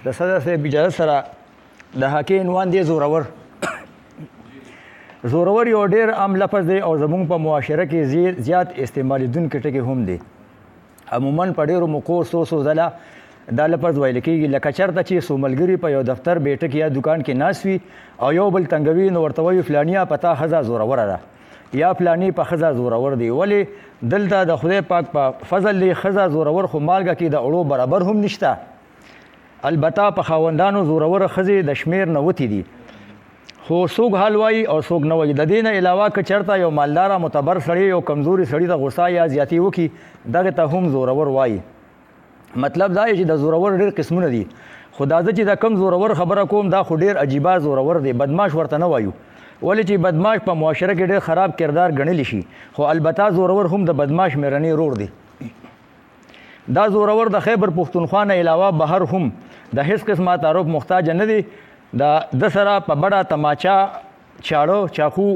د صدر صاحب اجازه سره د هاکي عنوان دی زورور. زورور یو ډېر عام لفظ دی او زموږ په معاشره کې زیات استعمالیدونکی ټکی هم دی. عموما په ډېرو موقعو څو ځله دا لفظ ویل کېږي، لکه چېرته چې څو ملګري په یو دفتر بیټک یا دوکان کې ناست وي او یو بل تنګوي نو ورته وایي فلانیه په تا ښځه زوروره ده یا فلانی په ښځه زورور دی. ولې دلته د خدای پاک په فضل دی ښځه زورور خو مالګه کې د اړو برابر هم نشته. البته په خاوندانو زوروره ښځې د شمېر نه وتې دي، خو څوک حال وایي او څوک نه وایي. د دې نه علاوه که چېرته یو مالداره معتبر سړی یو کمزوري سړي ته غوسه یا زیاتي وکړي دغې ته هم زورور وایي. مطلب دا چې د زورور ډېر قسمونه دي، خو دا زه چې د کم زورور خبره کوم دا خو ډېر عجیبه زورور دی. بدماش ورته نه وایو، ولې چې بدماش په معاشره کې ډېر خراب کردار ګڼلی شي، خو البته زورور هم د بدماش میرنی رور دی. دا زورور د خیبر پښتونخوا نه علاوه بهر هم د هیڅ قسمه تعارف محتاج نه دی. د سره په بډه تماچا چاړه چاقو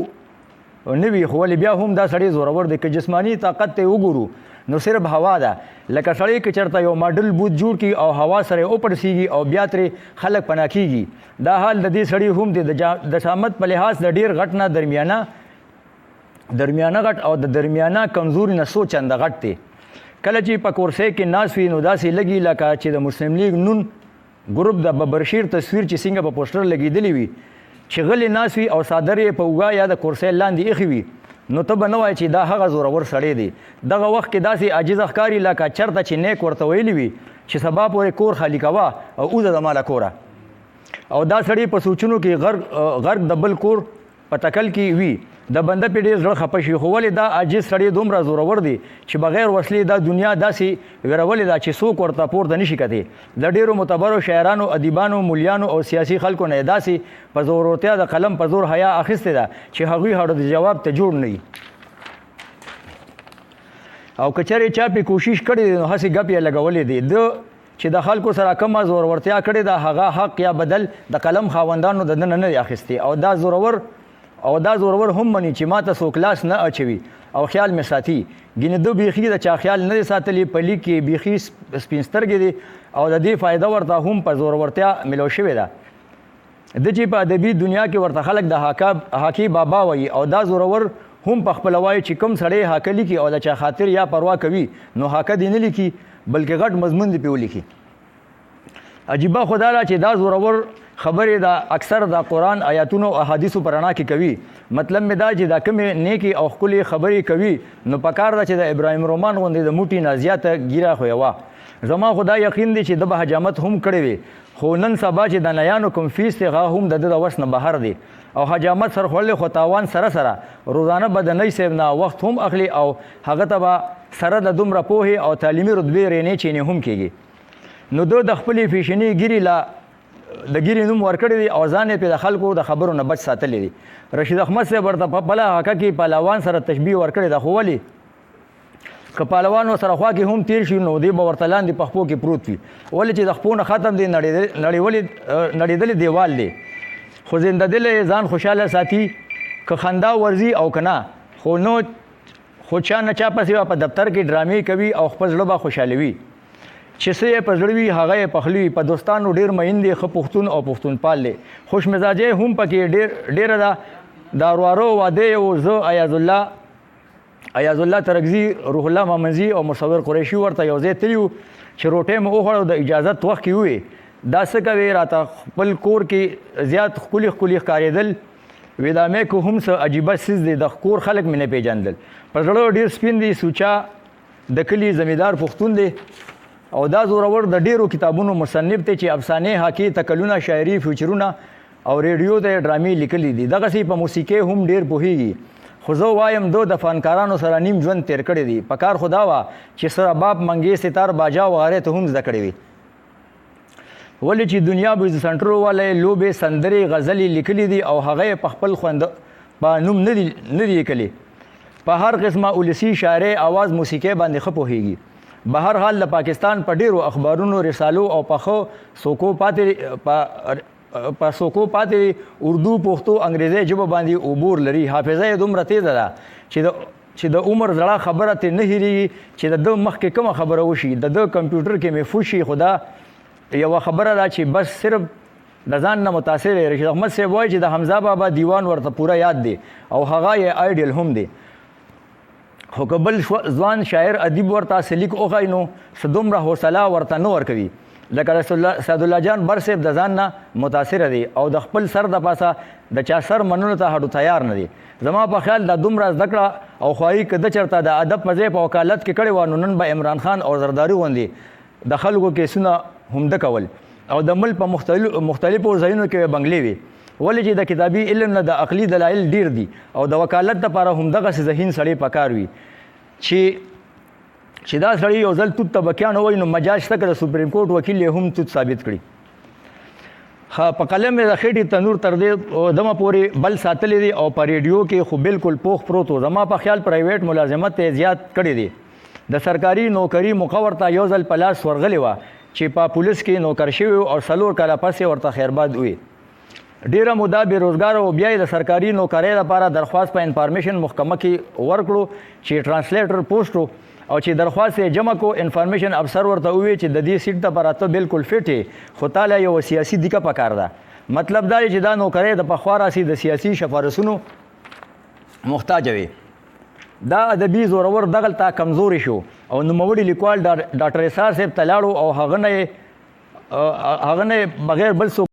نه وي، خو ولې بیا هم دا سړی زورور دی. که جسماني طاقت ته وګورو نو صرف هوا ده. لکه سړی که چېرته یو ماډل بوت جوړ کړي او هوا سره وپړسېږي او بیا ترې خلک پناه کېږي، دا حال د دې سړي هم دی. د شامت په لحاظ د ډېر غټ نه درمیانه غټ او د درمیانه کمزوري نه څو چنده غټ دی. کله چې په کورسۍ کې ناست وي نو داسې لګي لکه چې د مسلم لیګ نون ګروپ د ببرشیر تصویر چې څنګه په پوسټر لګېدلی وي چې غلی ناست وي او څادر یې په اوږه یا د کورسۍ لاندې ایښې وي، نو ته به نه وایې چې دا هغه زورور سړی دی. دغه وخت کې داسې عاجزه ښکاري لکه چېرته چې نیک ورته ویلي وي چې سبا پورې کور خالي کوه او اوزه زما له کوره. او دا سړی په سوچونو کې غرق د بل کور په تکل کې وي. د بنده پې ډېر زړه خفه شي، خو ولې دا عاجز سړی دومره زورور دی چې بغیر وسلې دا دنیا داسې ویرولې ده چې څوک ورته پورته نشي کتی. د ډېرو معتبرو شاعرانو، ادیبانو، مولیانو او سیاسي خلکو نه داسې په زورورتیا د قلم په زور حیا اخیستې ده چې هغوی هغه د جواب ته جوړ نه وي. او که چېرې چا پې کوشش کړی دی نو هسې ګپ یې لګولی دی. د چې د خلکو سره کومه زورورتیا کړې ده هغه حق یا بدل د قلم خاوندانو د ده نه دی اخیستی. او دا زورور هم مني چې ما ته څوک لاس نه اچوي او خیال مې ساتي. ګینې ده بیخي د چا خیال نه دی ساتلی، په لیک کې بیخي سپین سترګې دی او د دې فایده ورته هم په زورورتیا ملو شوې ده. د چې په ادبي دنیا کې ورته خلک د حاکي بابا وایي او دا زورور هم په خپله وایي چې کوم سړی حاکه لیکي او د چا خاطر یا پروا کوي نو حاکه دې نه لیکي بلکې غټ مضمون دې پې ولیکي. عجیبه خو دا ده چې دا زورور خبرې د اکثر د قرآن آیاتونو او احادیثو په رڼا کې کوي. مطلب مې دا چې دا کومې نیکې او ښکلې خبرې کوي نو پکار ده چې د ابراهیم رومان غوندې د موټي نه زیاته ګیره خو یې وه. زما خو دا یقین دی چې ده به حجامت هم کړی وي، خو نن سبا چې د نیانو کوم فیس دی هغه هم د ده د وس نه بهر دی. او حجامت سر خوړلی خو تاوان سره روزانه به د نی صاحب نه وخت هم اخلي او هغه ته به سره د دومره پوهې او تعلیمي رتبې رینې چینې هم کېږي. نو ده د خپلې فیشني ګیرې له د ګیرې نوم ورکړی دی او ځان یې پې د خلکو د خبرو نه بچ ساتلی دی. رشید احمد صاحب ورته په خپله حقه کې پهلوان سره تشبیه ورکړې ده، خو ولې که پهلوان ورسره خوا کې هم تیر شي نو دی به ورته لاندې په خپو کې پروت وي. ولې چې د خپو نه ختم دی نړېدلی دیوال دی. خو زنده دلی ځان خوشحاله ساتي، که خندا ورځي او که نه، خو چا نه چا پسې به په دفتر کې ډرامې کوي او خپل زړه به خوشحالوي. چې څه یې په زړه وي هغه یې پخلي. په دوستانو ډېر مین دی، ښه پښتون او پښتونپال دی. خوش مزاجۍ هم پکې ډېره ده. د اروارو واده یې زه ایاز الله ترکزي، روح الله محمدزي او مصور قریشي ورته یو ځای تلي وو چې روټۍ مې وخوړه د اجازت وخت کې ووې دا څه کوې راته خپل کور کې زیات ښکلي ښکارېدل. وې دا مې که هم څه عجیبه څیز دی، د کور خلک مې نه پېژندل. په زړه ډېر سپین دی، سوچا د کلي زمیندار پښتون دی. او دا زورور د ډیرو کتابونو مصنف دی چې افسانې، حاکي، تکلونه، شاعري، فیوچرونه او ریډیو ته ډرامې لیکلي دي. دغسې په موسیقۍ هم ډېر پوهېږي. خو زه وایم ده د فنکارانو سره نیم ژوند تېر کړی دی. په کار خو دا وه چې سره باب، منګې، ستار، باجا وغیرې ته هم زده کړې وي. ولې چې دنیا بیز سنټرو والی لوبې، سندرې، غزلې لیکلي دي او هغه یې په خپل خوند په نوم نه دي لیکلي. په هر قسمه ولسي، شاعرۍ، اواز، موسیقۍ باندې ښه پوهېږي. بهر حال د پاکستان په ډیرو اخبارونو، رسالو او په سوکو پاتې اردو، پښتو، انګریزي ژبه باندې عبور لري. حافظه یې دومره تیزه ده چې د عمر زړه خبره ترې نه هېرېږي چې د ده مخکې کومه خبره وشي د ده کمپیوټر کې محفوظ شي. خو دا یوه خبره ده چې بس صرف د ځان نه متاثر دی. رشید احمد صاحب وایي چې د حمزه بابا دیوان ورته پوره یاد دی او هغه یې آیډیل هم دی، خو که بل ځوان شاعر ادیب ورته هسې لیک وښایي نو څه دومره حوصله ورته نه ورکوي. لکه سعدالله جان بر صاحب د ځان نه متاثره دی او د خپل سر د پاسه د چا سر منلو ته هډو تیار نه دی. زما په خیال دا دومره زده کړه او خواهي که د چېرته د ادب په ځای په وکالت کې کړې وه نو نن به عمران خان او زرداري غوندې د خلکو کیسونه همده کول او د ملک په مختلفو ځایونو کې بنګلې وي. ولې چې د کتابي علم نه د عقلي دلایل ډیر دي او د وکالت دپاره همدغسې ذهین سړی پکار وي چې دا سړی یو ځل توت ته بکیان ووایي نو مجاز شته که د سپریم کورټ وکیل یې هم توت ثابت کړي. په قلم یې د خېټې تنور تر دې دمه پورې بل ساتلی دی او په ریډیو کې خو بالکل پوخ پروت و. زما په خیال پرایویټ ملازمت ته زیات کړی دی. د سرکاري نوکري موقع ورته یو ځل په لاس ورغلې وه چې په پولیس کې نوکر شوی او 4 کاله پسې ورته خیرباد وي. ډیره موده بېروزګار او بیا یې د سرکاري نوکرۍ لپاره درخواست په انفارمیشن محکمه کې ورکړو چې ټرانسلیټر پوسټ او چې درخواست یې جمع کو انفارمیشن افسر ورته وویل چې د دې سیټ دپاره ته بالکل فټ یې خو تاله یو سیاسي دیکه پکار ده. مطلب دا دی چې دا نوکرۍ د پخوا راسي د سیاسي شفارسونو محتاج وي. دا ادبي زورور دغلته کمزوري شو او نوموړي لیکوال ډاکټر اسحاق صاحب ته لاړو او هغه نه بغیر بل څوک